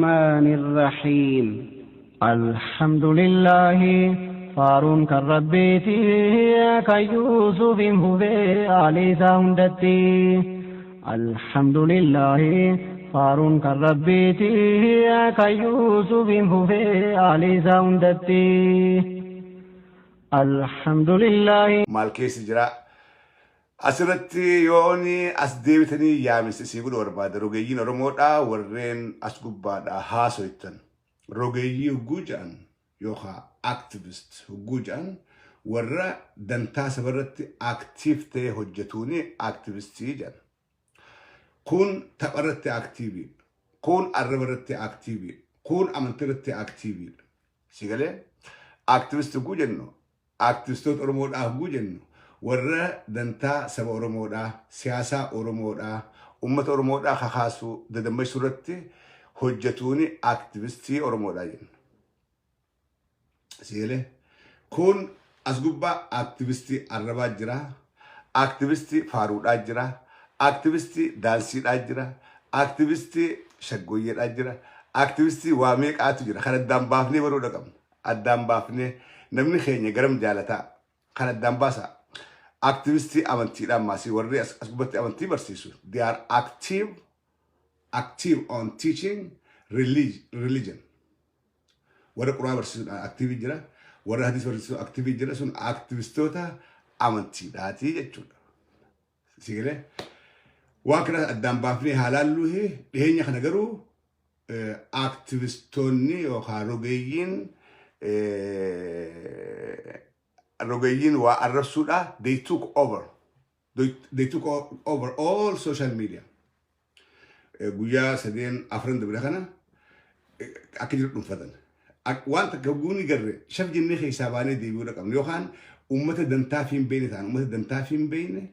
الرحمن الرحيم الحمد لله فارون كربيتي كيوسف هبي علي ساوندتي الحمد لله فارون كربيتي كيوسف هبي علي ساوندتي الحمد لله مالكيس جرا أسرتي يوني أسديبتني يا مسيسي قول ورباد روجيين رمودا ورين أسقوبادا هاسويتن روجيي وجوجان يوخا أكتيفيست وجوجان ورا دنتاس برتي أكتيفتي هجتوني أكتيفيستي جان كون تبرتي أكتيفي كون أربرتي أكتيفي كون أمنترتي أكتيفي سيقالي أكتيفيست وجوجانو أكتيفيستوت رمودا وجوجانو ورا دنتا سبا أورمودا سياسة أورمودا أمة أورمودا خاصو ددمي سورتي هجتوني أكتيفيستي أورمودا ين سيله كون أسقوبا أكتيفيستي أربا جرا أكتيفيستي فارودا جرا أكتيفيستي دانسي جرا أكتيفيستي شقوية جرا أكتيفيستي واميك آتو جرا خان الدام بافني برودا كم الدام بافني نمني خيني غرم جالتا خان الدام باسا activisti amanti masi warri asbatti amanti barsisu they are active on teaching religion warra qur'aan barsisu active jira warra hadis barsisu active jira sun activistota amanti daati jechuudha sigale waan kana addaan baafnee halaalluhi dhiheenya kana garuu activistonni yookaan rogeeyyiin Rogayin wa Arabsuda, they took over. They took over all social media. Guya sadien afran de brahana akijir fadan. Wanta gabuni garre shaf jinni hisabani de biura kam yohan ummata dantafin beynetan ummata dantafin beyne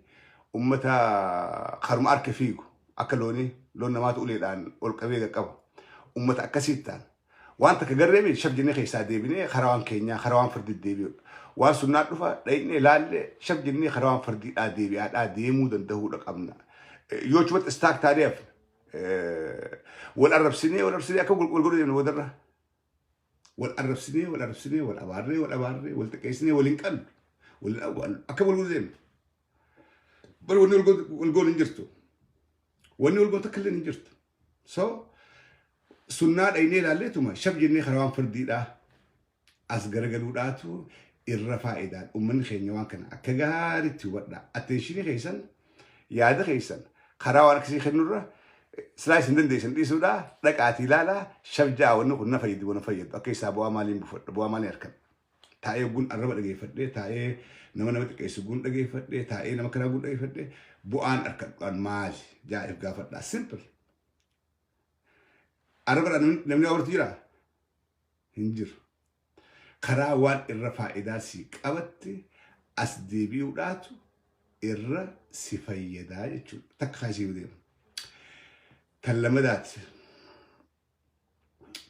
ummata kharma arkafiku akaloni lonna ma tuuledan ol qabiga qaba ummata akasitan wanta kagarre mi shaf jinni hisabini kharawan kenya kharawan fardi debiu واسنا دفا دايني لال شب جني خروان فردي اديبي ادي مودن دهو دقمنا يوجبت استاك تعريف والعرب سني اكو قول من ودره والعرب سني والاباري والتكيسني والانقل والاول اكو قول زين بل ونقول انجرتو ونقول تكلن انجرت سو سنا دايني لالتما شب جني خروان فردي دا اسغرغلو داتو الرفائدات ومن خينيوان كان أكجاري تودا أتنشيني خيسن ياد خيسن خراوان كسي خنورة سلايس ندنديسن دي سودا لك آتيلالا شبجا ونقول ونفيد أوكي سابوا مالين بوا مالين أركب تاي يقول الربع لقي فدي تاي نما تكيس يقول لقي فدي تاي نما كنا يقول لقي فدي بوان أركب كان ماج جاي قافت لا سيمبل الربع نمني أورتيرا هنجر خراوان الرفائدات سيك أبتي أسديبيو داتو سفيدا يجو تكخاشي ودين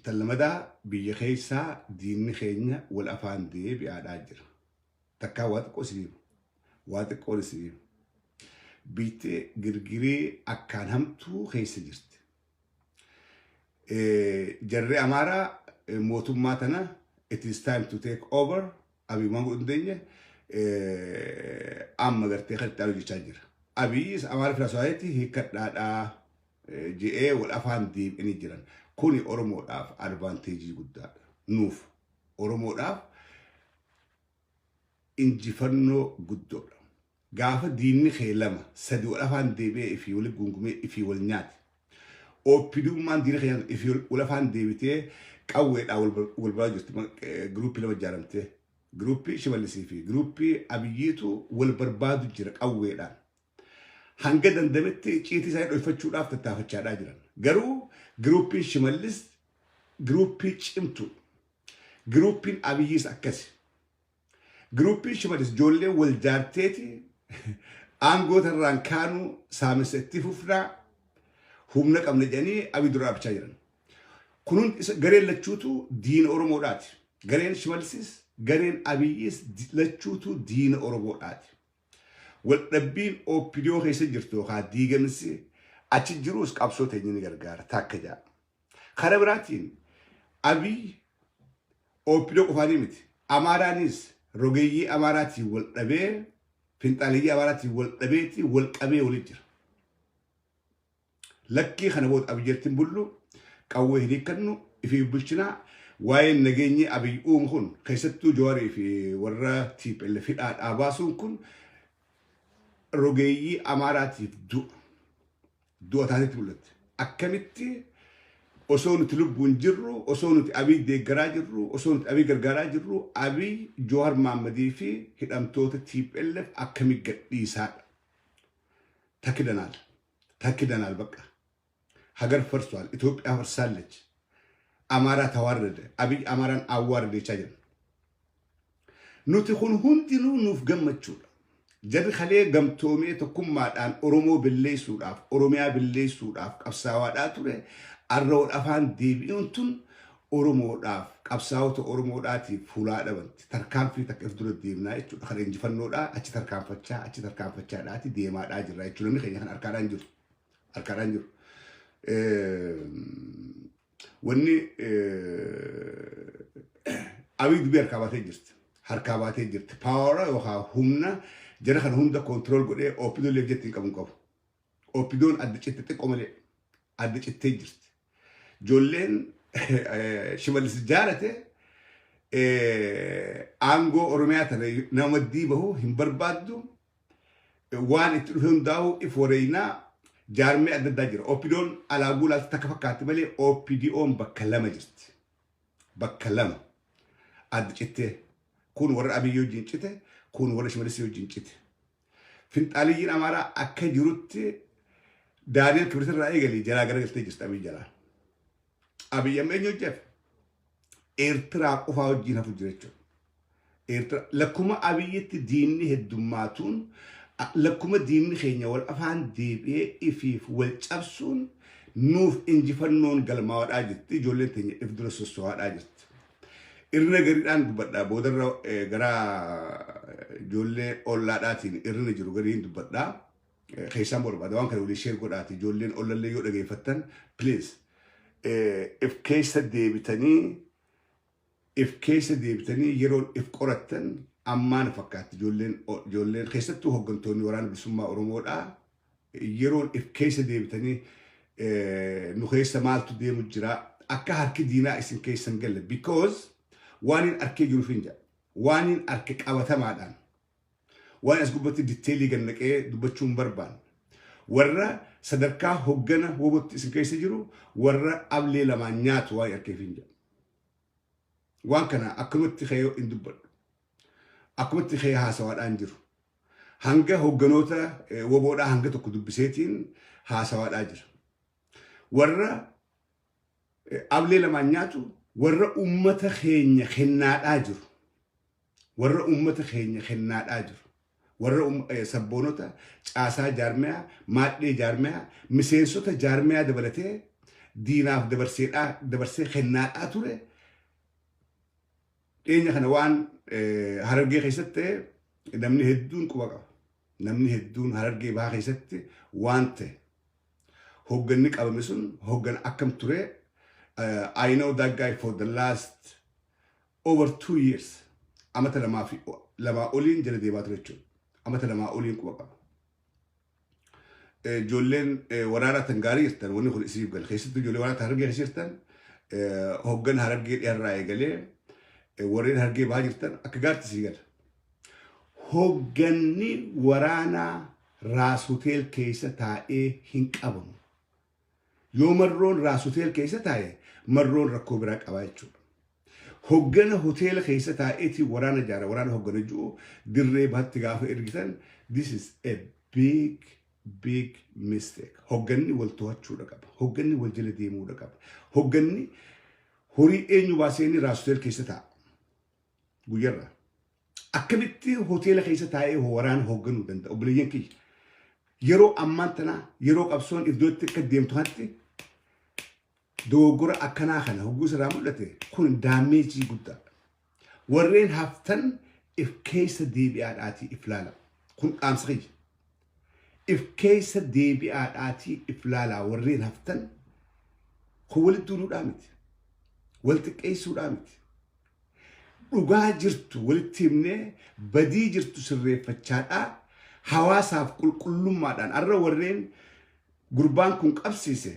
تلمدا بيخيسا دين خينيا والأفان دي بياداجر تكا واتك قوسيب بيتي غرغري أكان همتو خيس جرت جري أمارا موتوماتنا it is time to take over أبي ما نقول الدنيا أما قرتي خلت أروج تاجر أبي أمارة في رسالتي هي كتلا جي والأفان دي إني جيران كوني أورمو أف أدفانتيجي قدام نوف أورمو أف إنجفرنو قدام قافة ديني خيلما سدوا الأفان دي بي في ولا جونجمي في ولا نيات أو بدون ما ديني خيلما في ولا أفان دي بتي كأول أول والبراجس جروبي لما جرمته جروبي شمال سيفي جروبي أبييتو والبرباد جرك أول الآن هنقدر ندمت شيء سايد يفتشوا لافت تافتش على أجران جرو جروبي شمالس جروبي شمتو جروبي أبييس أكسي جروبي شمالس جولة والجارتيتي أنقو تران كانوا سامستي ففرا هم نك أمن جاني أبي دراب شايران كنون غرين لتشوتو دين أورمودات غرين شمالسيس غرين أبييس لتشوتو دين أورمودات والربين أو بيديو خيس جرتو خا ديجمسي أتجروس كابسو تجيني غرغار تاكجا خربراتين أبي أو بلوك فانيمت أمارانيس روجي أماراتي والأبي فنتالي أماراتي والأبيتي والأبي ولجر لكي خنبوت أبي جرتين بلو كوه هدي كنو في بلشنا وين نجيني أبي هون كيستو جواري في ورا تيب اللي في الآباسون كن روجي أماراتي دو تاني تقولت أكملتي أصون تلبون جرو أصون أبي ديجرا جرو أصون أبي جرجرا جرو أبي جوهر محمدي في هدام توت تيب اللي أكمل جديسات تكدنال بقى هجر فرسوال إثيوبيا فرسالج أمارة توارد أبي أمارن أوارد يشجن نتخون هندلو نفجم متشور جد خليه جم تومي تكون مع أن أرومو بالليل سوداف أروميا بالليل سوداف أبساوات أتوله الرول أفان ديبيونتون أرومو داف أبساوت أرومو داتي فولا دبنت تركان في تكفدر الديمنا يشوف خلين جفنو دا أشي تركان فتشا داتي ديما دا جرا يشوف لمن خلين أركارانجر وني أبي دبي هركاباتي جرت باورا وها همنا جرا خن هم دا كنترول قدي أوبيدو ليجتين كمون كف أوبيدون أديت تتكمل أديت تجرت جولين شمال السجارة أنغو أورمياتا نامدي بهو هم بربادو وان يتلفون داو إفورينا جارمي أدى داجر أوبيدون على أقول تكفكات مالي أوبيديون بكلمة جرت بكلمة أديت كون ورا أبي يوجين جته كون ورا شمال السيوجين جته فين عليين أمارا أكيد يروت دانيال كبرت الرأي قالي جلا قرر قلت جست أبي جلا أبي يمين يوجف إرترا قفاو جينا فجرتشو إرترا لكما أبي يتديني هدوماتون لكما ديني خينيا والأفان ديبي إفيف والتابسون نوف إنجفنون قلماوات آجت جولين تنيا إفدرس السوات آجت إرنا قريدان دبدا بودر غرا جولين أولاداتين إرنا جرو قريدين دبدا خيسان بوربا دوان كانوا ليشير قراتي جولين أولا اللي يولا فتن بليز if case ديبتني يرون if قراتن أمان فكات جولين خيستو هقنتوني وران بسمى أرمودا يرون if case ديبتني نخيسة مالتو دي مجرى أكا هركي دينا اسم كيسان قلب because وانين أركي جنوفينجا وانين أركيك أوتا معدان وان أسقبتي ديتيلي جنك دبتشون بربان ورا صدركا هجنا وبت اسم كيس جرو ورا قبل لما نيات واي أركيفينجا وان كان أكملت خيو إن دبل أكملت خيو هاسوات أنجرو هنجا هجنوتا وبودا هنجا تكدب بسيتين هاسوات أجر ورا قبل لما نياتو ورا أمة خينيا خنات أجر ورا أمة خينيا خنات أجر ورا سبونوتا أسا جارميا ماتني جارميا مسينسوتا جارميا دبلته ديناف دبرسي خنات أتوره إني خنوان هرجع خيسته نمني هدون كوبا نمني هدون هرجع بها خيسته وانته هوجنك أبو مسون هوجن أكم توره I know that guy for the last over 2 years. أمتى لما أولين جلدي باتريتشو أمتى لما أولين كوبا جولين ورارة تنقاري يستن وني خل إسيب قال خيستو جولين ورارة هرجع يستن هوجن هرجع الرأي قالي ورين هرجع بهاجر يستن أكجارت سيجر هوجني ورانا راس هوتيل كيسة تاء هنك أبون يوم مرون راس هوتيل كيسة تاء مرون ركوب راك أواجو هوجنا هوتيل كيسة تاء ورانا جارا ورانا هوجنا جو دري بهت تجاه إرجتن this is a big mistake هوجني والتوهت شو ركاب هوجني والجلدي مو ركاب هوجني هوري إني واسيني راس هوتيل كيسة تاء بيجرا أكبتي هوتيل كيسة تاء هو ورانا هوجنا ودند أبليين كي يرو أمانتنا يرو أبصون إذا تقدم تهتي دوغورا أكنا خنا هو جزء راملته كون داميجي جدا ورين هفتن if case دي آتي إفلالا كون أمسخي if case دي آتي إفلالا ورين هفتن walitti duudhaa miti walitti qeessuudhaa miti dhugaa jirtu walitti himnee badii jirtu sirreeffachaadhaa hawaasaaf qulqullummaadhaan arra warreen gurbaan kun qabsiise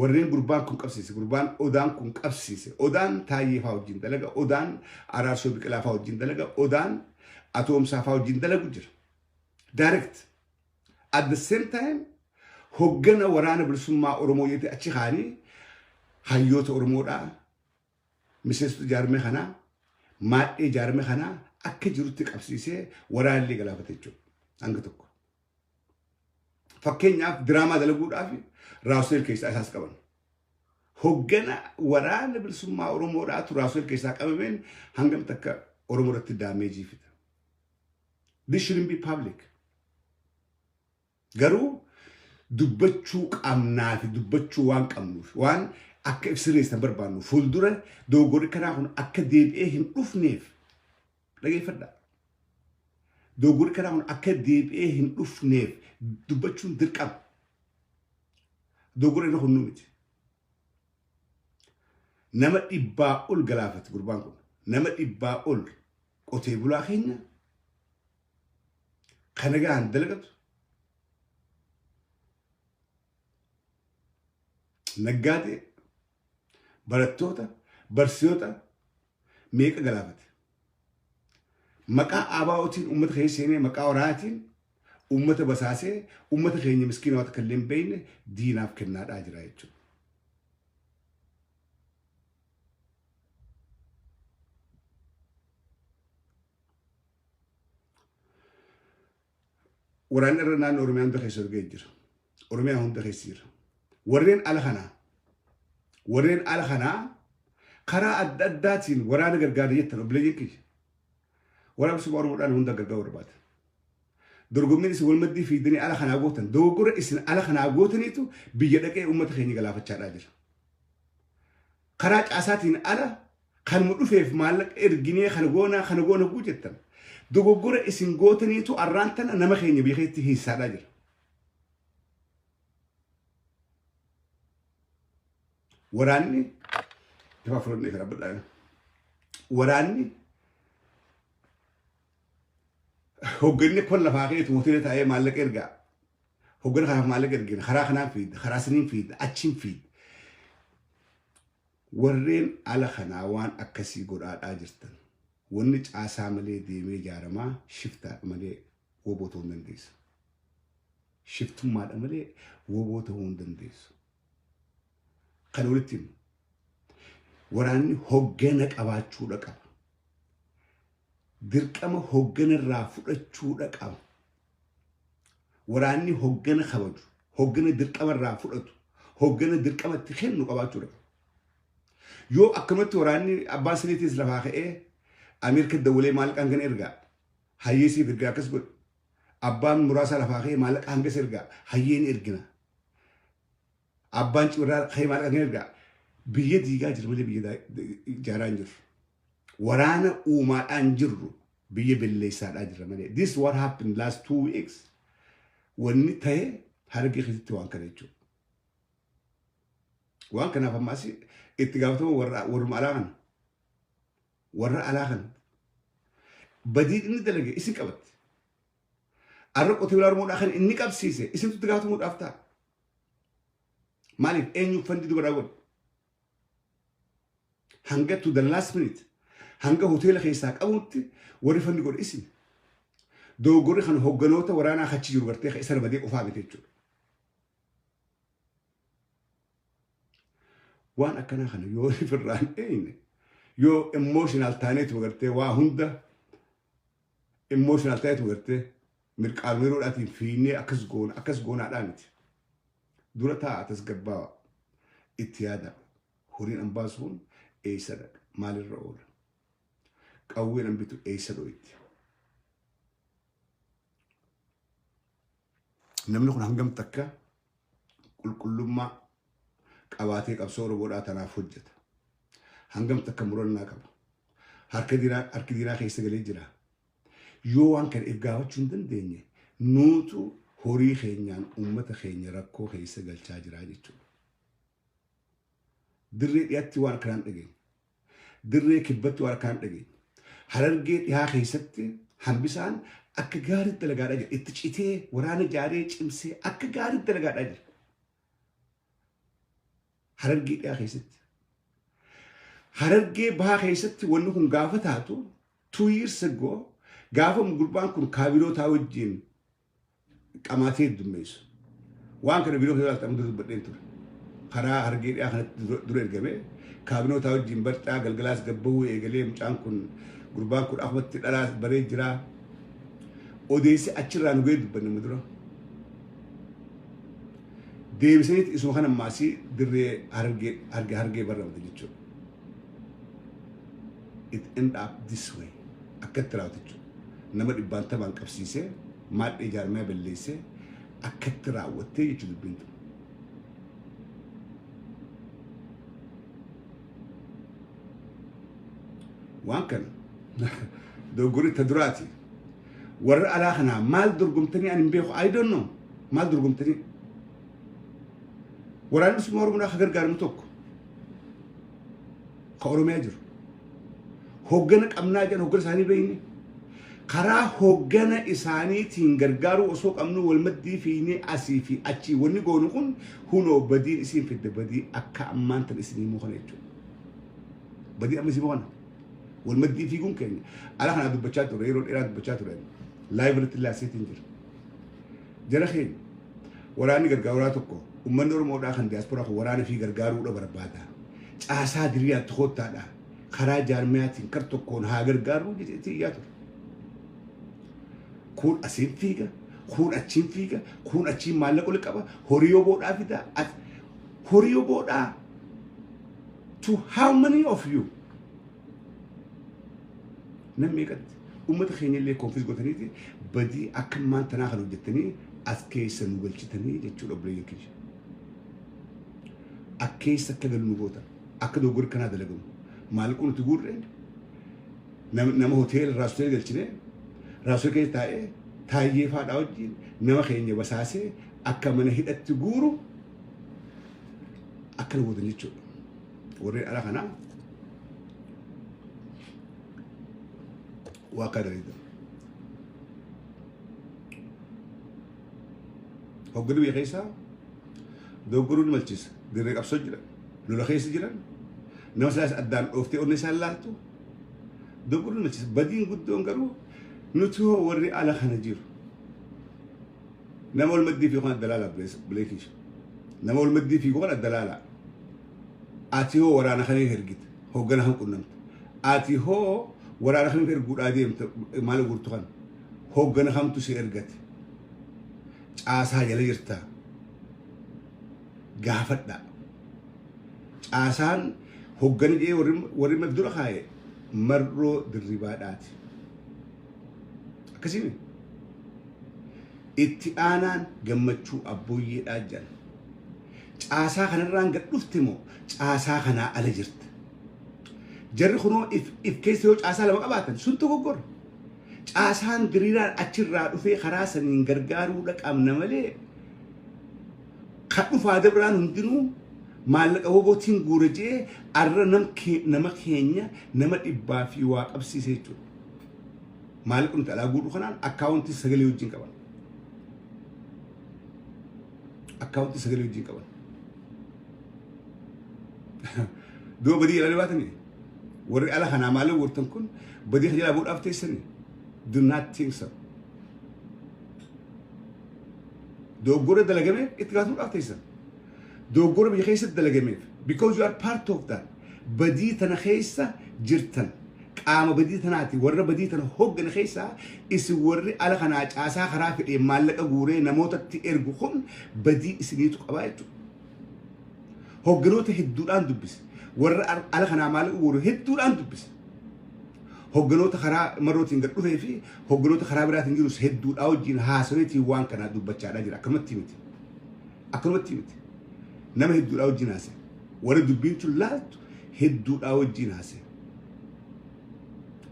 warreen gurbaan kun qabsiise gurbaan odaan kun qabsiise odaan taayyeefaa wajjin dalaga odaan araarsoo biqilaafaa wajjin dalaga odaan atoomsaafaa wajjin dalagu jira direct at the same time hoggana waraana bilisummaa oromoo yete achi haanii hayyoota oromoodhaa miseensa jaarmee kanaa maadhee jaarmee kanaa akka jirutti qabsiisee waraanillee galaafate jechuudha hanga tokko fakkeenyaaf diraamaa dalaguudhaaf raasel keessaa isaas qaban hoggana waraana bilisummaa oromoodhaatu raasel keessaa qabameen hangam takka oromoo irratti daameejii fida this shouldn't be public garuu dubbachuu qabnaa fi dubbachuu waan qabnuuf waan akka ibsireessan barbaannu fuuldura dogoggorri kanaa kun akka deebi'ee hin dhufneef dhageeffadha dogoggorri kanaa kun akka deebi'ee hin dhufneef dubbachuun dirqama dogoggorri kun miti nama dhibbaa ol galaafate gurbaan kun nama dhibbaa ol qotee bulaa keenya kana gaan dalagatu naggaate barattoota barsiisota meeqa galaafate maqaa abaa'otiin ummata keenya seenee maqaa waraatiin ummata basaasee ummata keenya miskiina waan kalleen beeyne diinaaf kennaadhaa jira jechuudha waraanni irra naannoo Oromiyaa hunda keessa argee jira Oromiyaa hunda keessa jira warreen ala kanaa karaa adda addaatiin waraana gargaara jettan obboleeyyan kiyya waraana bilisummaa oromoodhaan hunda gargaaru barbaada dorgommiin isin walmaddii fiidanii ala kanaa gootan dogoggora isin ala kanaa gootaniitu biyya dhaqee uummata keenya galaafachaadhaa jira karaa caasaatiin ala kan mu dhufeef maallaqa erginee kana goona guu jettan dogoggora isin gootaniitu arraantana nama keenya biyyeetti hiisaadhaa jira waraanni dafa fuudhanii fi rabbadhaan waraanni hogganni kun lafaa keetu hoteela taa'ee maallaqa ergaa hogganni kanaaf maallaqa ergina karaa kanaan fiidda karaa siniin fiidda achiin fiidda warreen ala kanaa waan akkasii godhaadhaa jirtan wanni caasaa malee deemee ijaaramaa shiftaadha malee woboo ta'uu hin dandeessu shiftummaadha malee woboo ta'uu hin dandeessu kan walitti waraanni hoggana qabaachuudha qaba dirqama hoggana irraa fudhachuudha qaba waraanni hoggana kabaju hoggana dirqama irraa fudhatu hoggana dirqama itti kennu qabaachuudha yoo akkamatti waraanni abbaan siniitiis lafaa ka'ee Ameerika dawalee maallaqaan kan ergaa hayyeesiif ergaa akkas godhu abbaan muraasa lafaa ka'ee maallaqa hangas ergaa hayyeen ergina abbaan ciraa ka'ee maallaqa kan ergaa biyya diigaa jiru malee biyya ijaaraa hin jiru waraana uumaadhaan jirru biyya belleessaadhaa jira malee this what happened last 2 weeks wanni ta'e hargi keessatti waan kana jechuudha waan kanaaf ammaas itti gaafatama warra alaa kana badii inni dalage isin qabatti arra qotee bulaa oromoodhaa kan inni qabsiise isintu itti gaafatamuudhaaf ta'a maaliif eenyuuf fandi dubaraa godhu hanga to the last minute hanga hoteela keessaa qabutti warri fandi godhu isin dogoggorri kan hogganoota waraanaa achi jiru gartee isa badee qofaa miti jechuudha waan akkanaa kana yoo ifirraan eenye yoo emotional taaneetu gartee waa hunda emotional taaneetu gartee mirqaalmeeroodhaatiin fiinnee akkas goonaadhaa miti dura taa'aa tasgabbaa itti yaada horiin ambaasuun eessadha maalirra oola qawween ambitu eessadho itti namni kun hangam takka qulqullummaa qabaatee qabsoo oromoodhaa tanaaf hojjeta hangam takka murannaa qaba harki diinaa keessa galee jira yoo waan kana gaafachuu hin dandeenye nuutu horii keenyaan uummata keenya rakkoo keessa galchaa jira jechuudha. Dirree dhiyaatti waan kanaan dhageenya. Dirree kibbatti waan kanaan dhageenya. Harargee dhiyaa keessatti hambisaan akka gaarii dalagaadhaa jira. Itti citee waraana jaaree cimsee akka gaarii dalagaadhaa jira. Harargee dhiyaa keessatti. Harargee bahaa keessatti wanni kun gaafa taatu 2 years ago gaafa gurbaan kun kaabinootaa wajjin qamatee dummeessu. Waan kana biroo keessatti amma dubbadheen ture. Karaa harargee dhiyaa kanatti dura ergamee kaabinootaa wajjin barxaa galgalaas gabbahuu eegalee mucaan kun gurbaan kun akkumatti dhalaas baree jira. Odeessi achirraa nu ga'ee dubbanne dura. Deebisaniiti isuma kana maasii dirree harargee barramte jechuudha. It end up this way. Akkatti raawwatu jechuudha. Nama dhibbaan tabaan qabsiisee maadhee ijaarmee balleessee akkatti raawwattee jechuudha dubbiin ture. Waan kana dogoggorri ta duraati. Warra alaa kanaa maal dorgomtanii ani hin beeku. I don't know. Maal dorgomtanii? Waraanni suma Oromoo akka gargaaramu tokko ka Oromiyaa jiru. Hoggana qabnaa jedhan hoggana isaanii beekne. Karaa hoggana isaaniitiin gargaaruu osoo qabnu wal maddii fiinee asii fi achii wanni goonu kun hunoo badiin isiin fidde badii akka ammaan tan isinii muukana jechuudha. Badii amma isin muukana. Wal maddii fiiguun keenya. Ala kanaa dubbachaa ture yeroo dheeraa dubbachaa ture. Live irratti laaseetiin jira. Jara keenya waraanni gargaaraa tokko ummanni Oromoodhaa kan diaasporaa kan waraana fi gargaaruudha barbaada. Caasaa diriyaatti koottaadha. Karaa jaarmiyaatiin kar tokkoon haa gargaaruu jechuutti iyyaa ture. Kun asiin fiiga, kun achiin fiiga, kun achiin maallaqa ol qaba, horii boodhaa fida. Horii boodhaa to how many of you? Namni qatti ummata keenya illee konfis gootaniiti badii akka maan tanaa kan hojjettanii as keessa nu galchitanii jechuudha obboleeyyan keenya. Akkeessa akka galu nu goota akka dogoggorri kanaa dalagamu maallaqa nuti guurre nama hoteela raasutee galchine raasutee keessa taa'ee taayyee faadhaa wajjin nama keenya basaasee akka mana hidhatti guuru akka nu gootan jechuudha. Warreen alaa kanaa واقع ريدا هقولوا يا خيسا دوغرون مالتيس ديرك ابسجرا لولا خيس جرا نوسلاس ادان اوفتي اونيسال لالتو دوغرون مالتيس بدين قدون قرو نتو وري على خنجير نمو المدي في قناه الدلاله بليكيش نمو المدي في قناه الدلاله اتي هو ورانا خليه هرجت هو قنا هم كنا اتي هو waraana kan erguun adeemte maal gurtukan hoggana hamtu si ergate caasaa jala jirta gaafadha caasaan hoggana jee warri mabdura kaaye marroo dirribaadhaati akkasiin itti aanaan gammachuu abbooyyeedhaa jedhan caasaa kanarraan gad dhufte moo caasaa kanaa ala jirta. Jarri kunoo if keessa yoo caasaa lama qabaatan sun dogoggora. Caasaan diriiraan achirraa dhufee karaa saniin gargaaruudha qabna malee kan dhufaa dabraan hundinuu maallaqa hobootiin guura jee arra nama keenya nama dhibbaa fi waa qabsiisee jechuudha. Maallaqa nuti alaa guudhu kanaan akkaawuntii sagalee wajjin qaban. Akkaawuntii sagalee wajjin qaban. Doo badii ilaalee baatanii. Warri ala kanaa maallaqa guurtan kun badii jalaa buudhaaf teessanii. Do not think so. Dogoggora dalagameef itti gaafatamuudhaaf teessan. Dogoggora biyya keessatti dalagameef because you are part of that. Badii tana keessa jirtan. Qaama badii tanaati warra badii tana hoggana keessa isin warri ala kanaa caasaa karaa fedhee maallaqa guuree namootatti ergu kun badii isiniitu qabaa jechuudha. Hogganoota hedduudhaan dubbise. Warra ala kanaa maallaqa guuree hedduudhaan dubbise. Hogganoota karaa marootiin gad dhufee fi hogganoota karaa biraatiin jirus hedduudhaa wajjin haasaweetiin waan kanaa dubbachaadhaa jira. Akkanumatti miti. Akkanumatti miti. Nama hedduudhaa wajjin haasa'e. Warra dubbiin tun laaltu hedduudhaa wajjin haasa'e.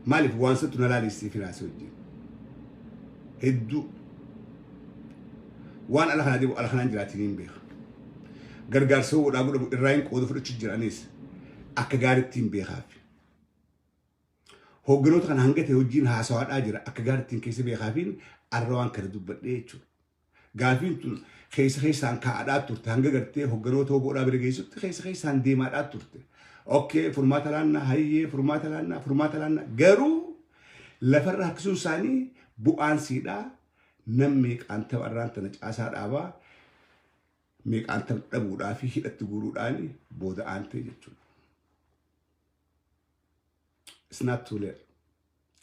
Maaliif waan sattu na laalessee fi haasa'e wajjin. Hedduu. وان على خنادي على خنان جراتين بيخ غرغار سو دا غدو الراين قود فرچ جرانيس اكغارتين بيخاف هو غنوت كان هنگته وجين هاسواد اجر اكغارتين كيس بيخافين اروان كردوبديچو غافين تون خيسان كادا تورت هنگغرتي هو غنوت هو بودا برگيسوت خيسان ديما تورت اوكي فرماتلانا هي فرماتلانا غرو لفرح كسوساني بوان سيدا نميك انت ورانت نچاسا دابا ميك انت دبودا في هدت غوروداني بودا انت يچو it's not too late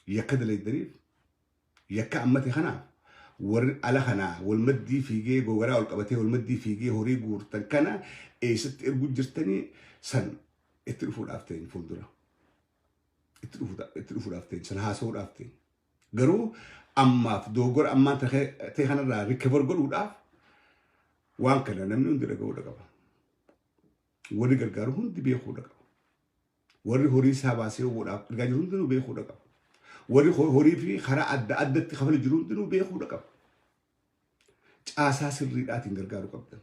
يكد لي دريف يك امتي خنا ور على خنا والمدي في جي غورا والقبتي والمدي في جي هوري غورتن كنا اي ست ارغو جرتني سن اترفو دافتين فولدرا اترفو دافتين سن هاسو دافتين غرو اما دوغور اما تي خنا ريكفر غور داف وان كنا نمنو ندرغو دغبا ودي غرغار هوندي بيخو دغبا وري هوري ساباسيو ودا غاجون دنو بيخو دغبا وري هوري في خرا ادت خفل جرون دنو بيخو دغبا عاسا سريدات غرغارو قبدن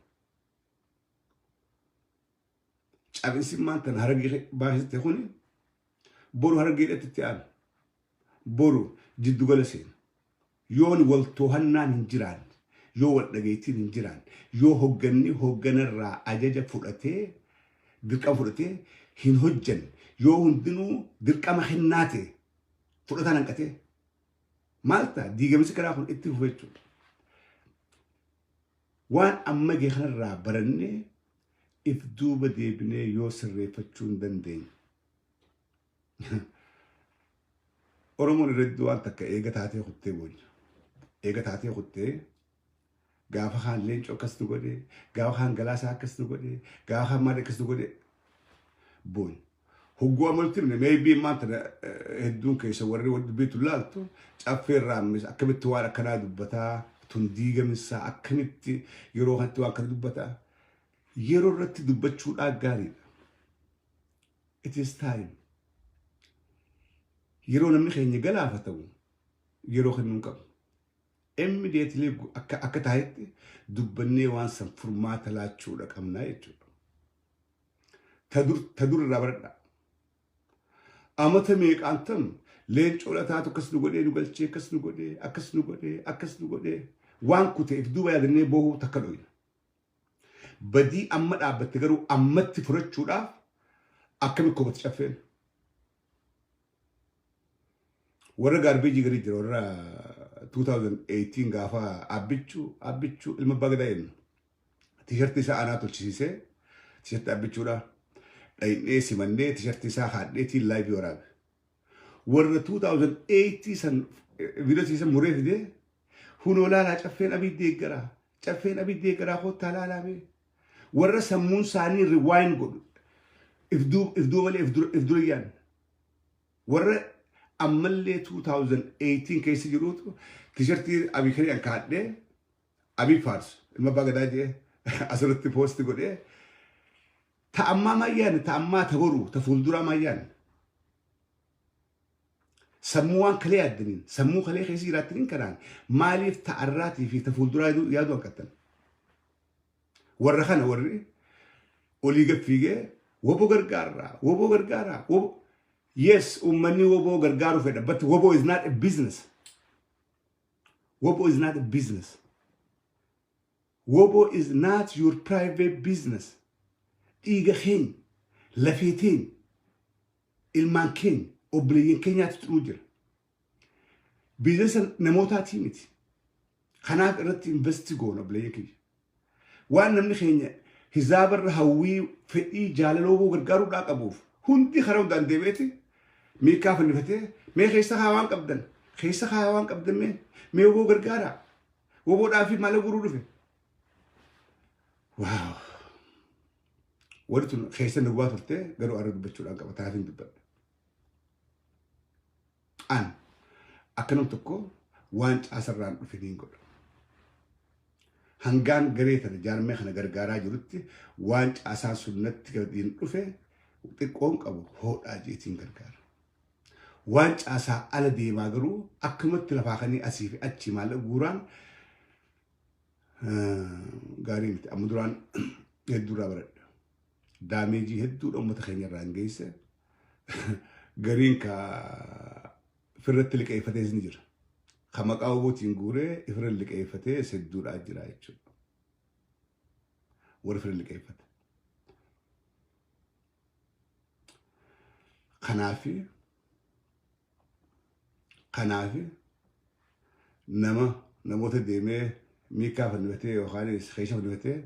ابيسي مانتن هرغي باهس تخوني بورو هرغي دتيان بورو جدو غلسين يون ولتوهنا نجران يو ودغيتي نجران يو هوغنرا اجاجا فودته دقا فودته هين هوجن يو هندنو دقا مخناتي فودتا ننقته مالتا ديغمس كراخون اتفوچو وان امغي خنرا برني افدوب ديبني يو سريفچون دندين اورمون ردوان تك ايغتاتي خوتي بون ايغتاتي خوتي غافا خان لينچو كستو غدي غافا خان غلاسا كستو غدي غافا خان ماد كستو غدي بون هو عملتني ميبي ما ترى هدون كيس وري ود بيت لالتو صافي رامس اكبت وارا كنا دبتا تنديغ مسا اكنت يرو هتو اكدبتا يرو رت دبچو داغاري it is time يرو نمني خيني غلافتو يرو خننكم immediately akatahet dubbanne wan san furmata lachu da kamna yetu tadur rabarda amata me kantam lencho latatu kasnu gode dugalche kasnu gode wan kute ifdu ya dne bohu takaloy badi amada batgaru amatti furachu da akami ko batchafen wara garbage gari jira 2018 غافا ابيچو المبغداين تيشرت سا انا تلشيسه تيشرت ابيچو دا اي سيمني تيشرت سا خديتي لايف يوراب ور 2018 سن فيديو سيسن موريف دي هونولا لا چفين ابي ديغرا خو تالالابي ور سمون ساني ريواين غود افدو يان ور أملي 2018 كيس جروتو تيشرتي أبي خير أنكادة أبي فارس ما بعداجي أصلت بوست قولي تأمّا ما ين تأمّا تغورو تفولدورا ما ين سموان كلي الدنين سمو كلي خيسي راتين كران مالي تعراتي في تفولدورا يادو كتن ورخنا وري أوليجا فيجي وبو غرغارا Yes, umani wobo gargaru feda, but wobo is not a business. Wobo is not a business. Wobo is not your private business. Iga khin, lafitin, ilmankin, obliyin kenya tutrujer. Business namota timit. Khanak rat investigo obliyin kenya. Wan namni khenya hizabar hawi fi jalalobo gargaru daqabuf. Hundi kharaw dan debeti. ميكا فنفتي مي خيسا خاوان قبدن مي وبو غرغارا وبو دافي مال غرور في واو ورتو خيسا نغوا فرتي غرو ارد بچو دان قبتا فين دبل ان اكنم تكو وانت اسران فيدين كو هنغان غريتا جارمي خنا غرغارا جرتي وانت اسان سنت كدين دفه تقوم قبو هو داجيتين غرغارا وانت اسا على دي ماغرو اكمت لفاخني اسيف اتشي مال غوران gaarii miti amma duraan hedduurraa baradha daameejii hedduudha uummata keenya irraan geesse gariin ka firratti liqeeffatees ni jira ka maqaa obootiin guuree ifirra liqeeffatee hedduudhaa jira jechuudha warra firra liqeeffate kanaafi namoota deemee miikaa fannifatee yookaan keessa fannifatee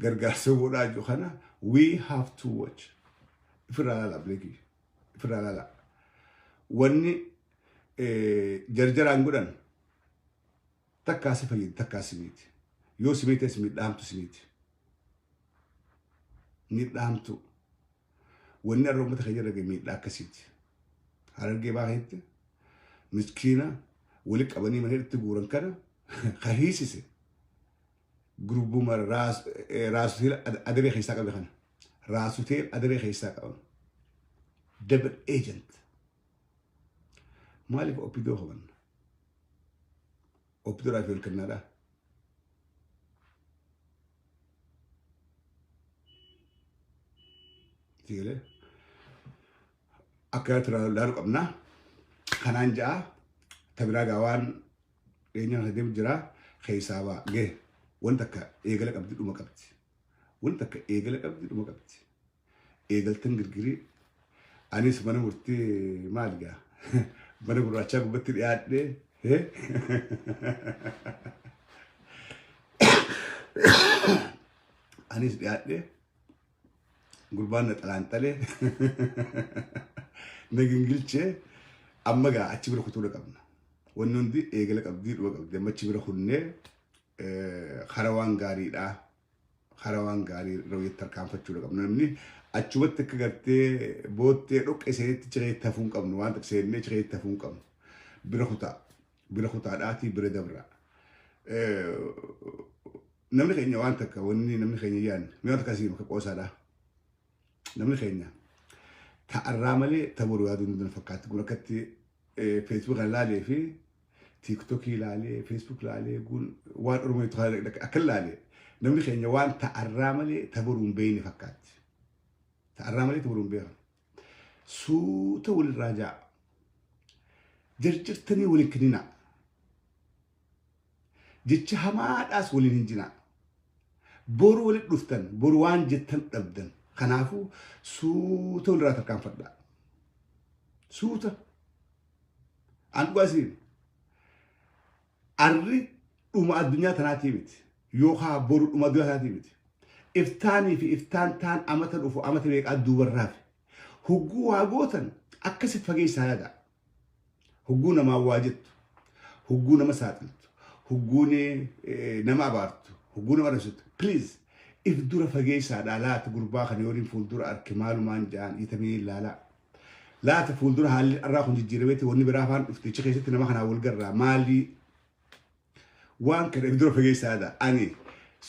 gargaarsa godhaa jiru kana we have to watch ifirraa laalaa bileekii ifirraa laalaa wanni jarjaraan godhan takkaasi fayyadu takkaasi miti yoo simeetes miidhaamtu wanni arra uummata keenya irra miidhaa akkasiiti harargee baaheetti miskiina wali qabanii mana itti guuran kana kahiisise gurbuma raasutel adaree keessaa qabe kana raasutel adaree keessaa qaban double agent maaliif opidoo qaban opidoo raafii ol kennaadha tiilee akka laalu qabnaa kanaan ja'a tabiraa gaawaan eenyaan deemu jira keessaa baagee wanta akka eegala qabdi dhuma qabdi wanta akka eegala qabdi dhuma qabdi eegaltan girgirii anis mana murtii maal gaa mana gurraachaa gubbatti dhiyaadhee anis dhiyaadhee gurbaan na xalaanxalee na gingilchee amma gaa achi bira kutuudha qabna wanni hundi eegala qabdii dhuma qabdi amma achi bira kunnee harawaan gaariidha harawaan gaarii raawwatti tarkaanfachuudha qabna namni achumatti akka gartee boottee dhoqqee seenitti cireetti hafuun qabnu waan takka seennee cireetti hafuun qabnu bira kutaadhaatii bira dabraa namni keenya waan takka wanni namni keenya yaadne mi'oota akkasii maka qoosaadha namni keenya ta'arraa malee taburuu yaaduu ni fakkaatti kun akkatti Facebook ilaalee fi TikTok ilaalee Facebook ilaalee kun waan ormoo akka ilaalee namni keenya waan ta'arraa malee taburuu hin beekne fakkaatti ta'arraa malee taburuu hin beekan suuta walirraa ja'a jarjartanii waliin kennina jecha hamaadhaas waliin hin jinaa boru waliin dhuftan boru waan jettan dhabdan kanaafu suuta walirraa tarkaanfadhaa suuta anqaasiin arri dhuma addunyaa tanaatii miti yookaan boru dhuma addunyaa tanaatii miti iftaanii fi iftaan taan amata dhufu amata beekaa duubarraafi hugguu waa gootan akkasitti fageessaa yaada hugguu namaa waa jettu hugguu nama saaxiltu hugguu nama abaartu hugguu nama dhasuttu please if dura fageessaadhaa laata gurbaa kana yooniin fuuldura arke maalumaan ja'an itamee ilaalaa laata fuuldura haalli irraa kun jijjiirameeti wanni biraa afaan dhufte ichi keessatti nama kanaa wal garraa maalii waan kana if dura fageessaadha ani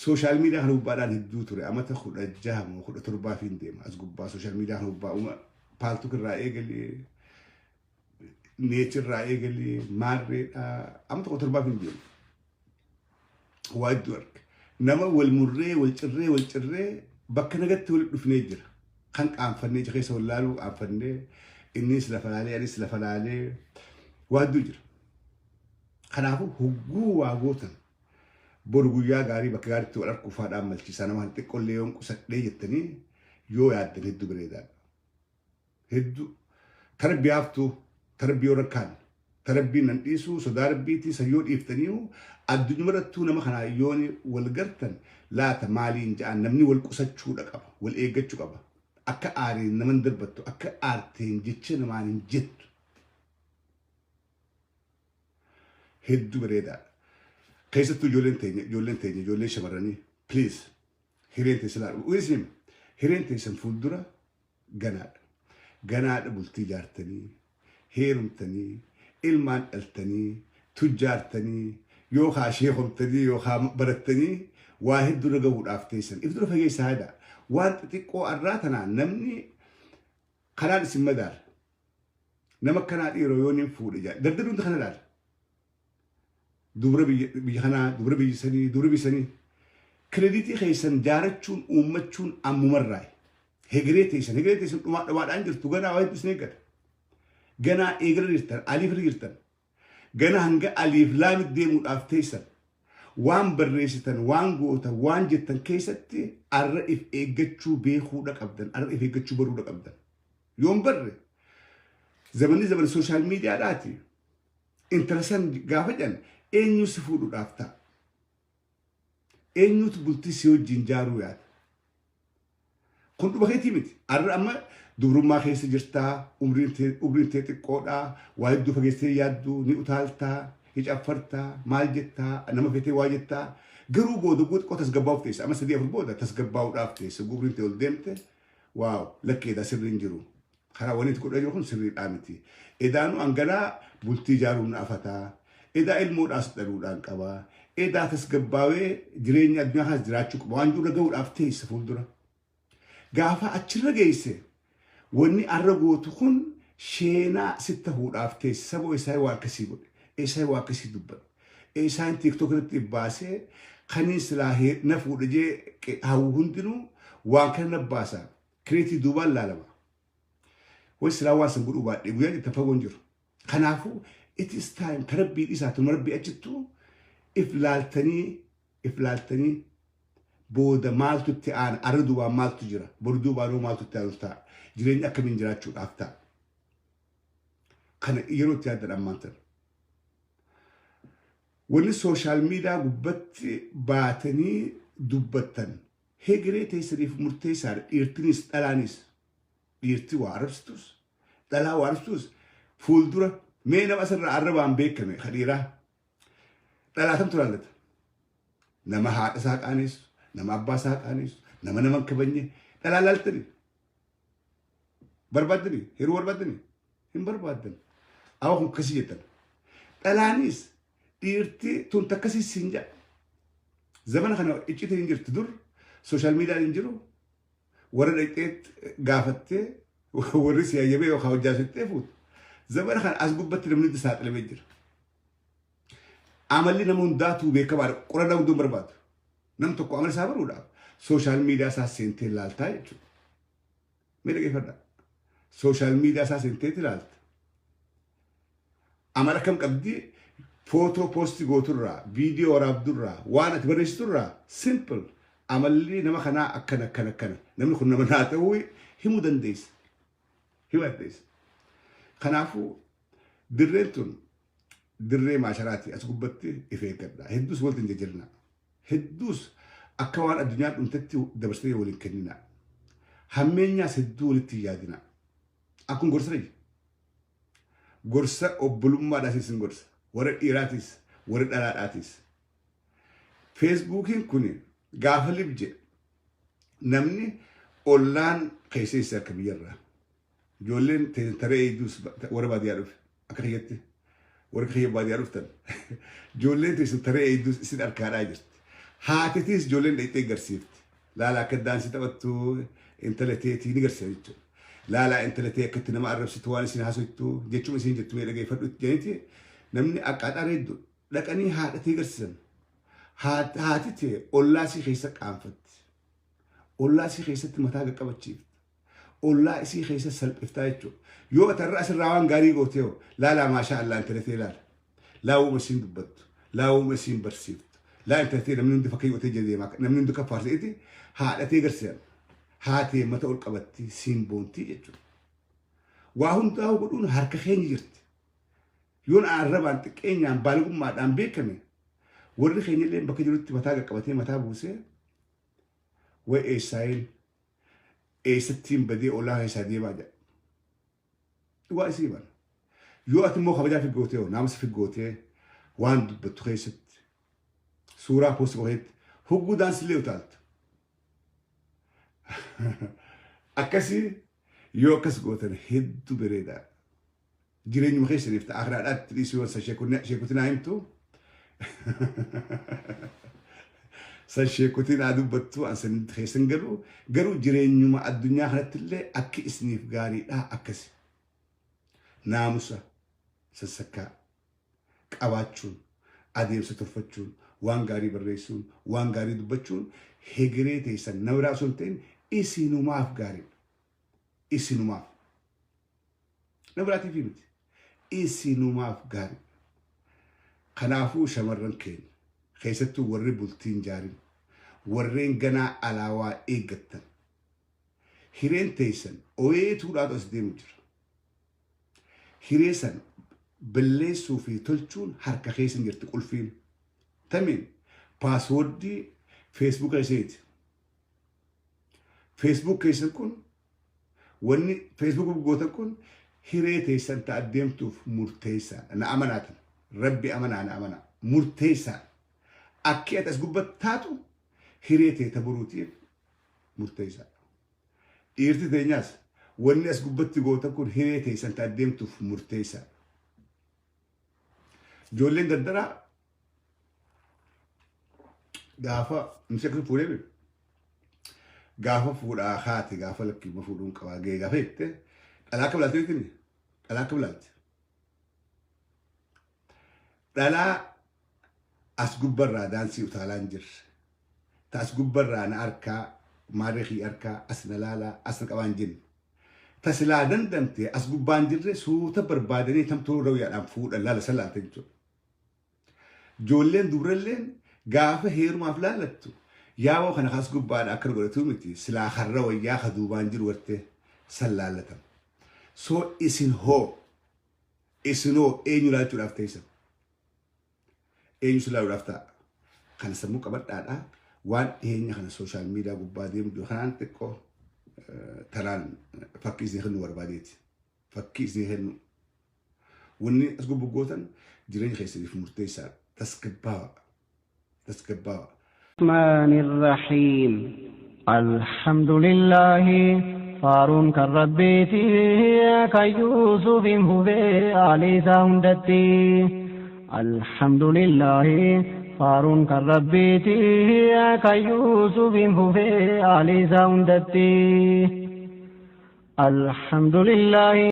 social media kana gubbaadhaan hedduu ture amata 16 moo 17 fiin deema as gubbaa social media kana gubbaa paaltu irraa eegalee nature irraa eegalee maarreedha amata 17 fiin deema wide work nama wal murree wal cirree bakka nagatti wal dhufnee jira kan qaanfannee keessa wal laaluu qaanfannee innis lafa laalee anis lafa laalee waaduu jira kanaafuu hugguu waa gootan boru guyyaa gaarii bakka gaariitti wal arguu faadhaan malchiisaa nama xiqqollee yoon qusadhee jettanii yoo yaaddan hedduu bareedaadha hedduu tarbiyaaftuu tarbiyoo rakkaan tarbiin nan dhiisuu sodaa rabbiitii sayyoo dhiiftanii addunyaarrattuu nama kanaa yoon wal gartan laata maaliin ja'an namni wal qusachuudha qaba wal eeggachuu qaba akka aariin naman darbattu akka aarteen jecha namaan hin jettu hedduu bareedaadha keessattuu ijoolleen teenya ijoolleen shamarranii please hireen teessan laadhu uwwisim hireen teessan fuuldura ganaadha bultii jaartanii heerumtanii ilmaan dhaltanii tujjaartanii yookaan sheekomtanii yookaan barattanii waa hedduu irra gahuudhaaf teessan if dura fageessaa haadha waan xixiqqoo arraa tanaan namni kanaan isin madaala nama kanaa dhiiroo yooniin fuudhe jaa dardaruun kana laala dubra biyya kreditii keessan jaarachuun uummachuun ammumarraay hegeree teessan dhumaadhaan jirtu ganaa waa hedduu isin eeggata ganaa eegala jirtan aliif jirtan ganaa hanga aliif laamit deemuudhaaf teessan waan barreessitan waan gootan waan jettan keessatti arra if eeggachuu beekuudha qabdan arra if eeggachuu baruudha qabdan yoon barre zaman sooshaal miidiyaadhaati intarasan gaafa jedhan eenyu si fuudhuudhaaf ta'a eenyutu bultii si wajjin jaaruu yaada kun dhuba keetii miti arra amma dubrummaa keessa jirtaa umriin tee xiqqoodhaa waa hedduu fageessee yaaddu ni utaaltaa hicaffartaa maal jettaa nama fetee waa jettaa garuu booda xiqqoo tasgabbaa'uuf teessa amma 3-4 booda tasgabbaa'uudhaaf teessa umriin tee ol deemte waaw lakkeedha sirriin jiru karaa wanitti godhaa jiru kun sirriidhaa miti edaanu anganaa bultii jaaruun afataa edaa ilmoodhaas dhaluudhaan qabaa edaa tasgabbaawee jireenya addunyaa kaas jiraachuu qaba waan dura ga'uudhaaf teessa fuuldura gaafa achirra geesse wanni arra gootu kun sheenaa sitta huudhaaf teessa saboo isaa waa akkasii godhe isaa waa akkasii dubbadhe isaan tiktok irratti baasee kaniin silaa na fuudha jee hawwu hundinuu waan kana na baasa kireetii duubaan laalama way silaa waan san godhuu baadhee guyyaa itti fagoon jiru kanaafuu it is time tarabbii isaatu marabbii achittuu if laaltanii booda maaltu itti aana arra duubaan maaltu jira boru duubaanoo maaltu itti aanu ta'a jireenya akkamiin jiraachuudhaaf ta'a kana yeroo itti yaaddan ammaantan wanni sooshaal miidiyaa gubbatti baatanii dubbattan hegeree teessaniif murteessaadha dhiirtinis dhalaanis dhiirti waa arrabsitus dhalaa waa arrabsitus fuuldura mee nama asirraa arrabaan beekame kadhiiraa dhalaatamtu laallata nama haadha saaqaanis nama abbaa saaqaanis nama kabanye dhalaa laaltani barbaaddani hiruu barbaaddani hin barbaaddan awa kun akkasii jettan dhalaanis dhiirti tun takkasii siin jedha zamana kana iccite hin jirti dur sooshaal miidiyaan hin jiru warra dhaqxeet gaafattee warri si hayyamee yookaan hojjaasittee fuutu zamana kana as gubbatti namni itti saaxilamee jira amalli nama hundaatuu beekamaadha qorannaa hunduun barbaadu nam tokko amala isaa baruudhaaf sooshaal miidiyaa isaa seentee ilaaltaa jechuudha mee dhaggeeffadha sooshaal miidiyaa isaa seentee ilaalta amala kam qabdi footoo poostii gooturraa viidiyoo waraabdurraa waan ati barreessiturraa simple amalli nama kanaa akkana namni kun nama naa ta'uu himuu dandeessa kanaafuu dirreen tun dirree maasharaati as gubbatti if eeggadha hedduus walti hin jajjarina hedduus akka waan addunyaan dhumtetti dabarsitee waliin kennina hammeenyaas hedduu walitti yaadina akkun gorsa obbolummaadhaas isin gorsa warra dhiiraatis warra dhalaadhaatis feesbuukiin kun gaafa libje namni ollaan keesseessa akka biyyarraa ijoolleen taree eegduus warra baadiyyaa dhufe akka kiyyatti warra kiyya baadiyyaa dhuftan ijoolleen teessan taree eegduus isin arkaadhaa jirti haatitis ijoolleen dhaqxee garsiifti laalaa akka daansii taphattu intala teetii ni garsiisa jechuudha laalaa intala tee akkatti nama arrabsitu waan isin haasoftu jechuun isin jettu mee dhageeffadhu jedhanii namni akkaataa reeddu dhaqanii haadhatee garsiisan haatitee ollaa isii keessa qaanfatti ollaa isii keessatti mataa qaqqabachiifti ollaa isii keessa salphiftaa jechuudha yoo atarra asirraa waan gaarii gootee laalaa maashaa allaa intala tee laawuma isin dubbattu laawuma isin barsiiftu laa intala tee namni hundi fakkeenya otee jadeemaa namni hundi kaffaarsa'eeti haadhatee garsiisan haatee mata ol qabatti siin boontii jechuudha waa hundaa godhuun harka keenya jirti yoon arrabaan xiqqeenyaan baalgummaadhaan beekame warri keenya illee bakka jirutti mataa qaqqabatee mataa buusee way eessaayin eessattiin badee olaa isaa deemaa jedha waa isii bana yoo ati immoo kabajaa figgootee naamusa figgootee waan dubbattu keessatti suuraa poosti qoheetti hogguu daansillee utaaltu akkasii yoo akkas gootan hedduu bareedaa jireenyuma keessaniif ta'a akiraadhaatti dhiisuu waan sheekutinaa himtu san sheekutinaa dubbattu an san keessan garuu jireenyuma addunyaa kanatti illee akki isiniif gaariidhaa akkasi naamusa sassakkaa qabaachuun adeemsa turfachuun waan gaarii barreessuun waan gaarii dubbachuun hegeree teessan nama biraa osoo hin ta'in isinumaaf gaariidha. Isinumaaf. Nama biraatiif miti. Isinumaaf gaariidha. Kanaafuu shamarran keenya keessattuu warri bultiin jaarin warreen ganaa alaawaa eeggattan hireen teessan ooyeetuudhaatu as deemu jira. Hiree san balleessuu fi tolchuun harka keessan jirti qulfiin. Tamiin paaswoordii feesbuuka iseeti. Feesbuuk keessan kun wanni feesbuuk gootan kun hiree teessan ta'a deemtuuf murteessaa. Na amanaatan rabbi amanaa na amanaa murteessaa. Akki ati as gubbat taatu hiree teeta boruutiif murteessaa. Dhiirti teenyaas wanni as gubbatti gootan kun hiree teessan ta'a deemtuuf murteessaa. Ijoolleen dardaraa gaafa nuti akka fuudhee beeku. Gaafa fuudhaa haati gaafa lakkii fuudhuun qabaa gahee gaafa jettee dhalaa akka bilaaltee jettini dhalaa akka bilaalte. Dhalaa as gubbarraa daansii utaalaan jirre. Ta as gubbarraa na harkaa maareekii harkaa as na laalaa as na qabaan jenne. Ta silaa dandamtee as gubbaan jirre suuta barbaadanii tamtuu rawyaadhaan fuudhan laala salaate jechuudha. Ijoolleen dubralleen gaafa heerumaaf laalattu yaawoo kana as gubbaadha akka godhatu miti silaa harra wayyaa ka duubaan jiru wartee san laallatan. So isinoo eenyu laachuudhaaf teessan. Eenyu silaaluudhaaf ta'a. Kana sammuu qabadhaadhaa waan dhiyeenya kana sooshaal miidiyaa gubbaa deemtu kanaan xiqqoo tanaan fakkii isin kennu barbaadeeti. Fakkii isin kennu. Wanni as gubbu gootan jireenya keessaniif murteessaadha. تسكبها الرحمن الرحيم الحمد لله فارون كالربيتي كيوسف هبي علي ساوندتي الحمد لله فارون كالربيتي كيوسف هبي علي ساوندتي الحمد لله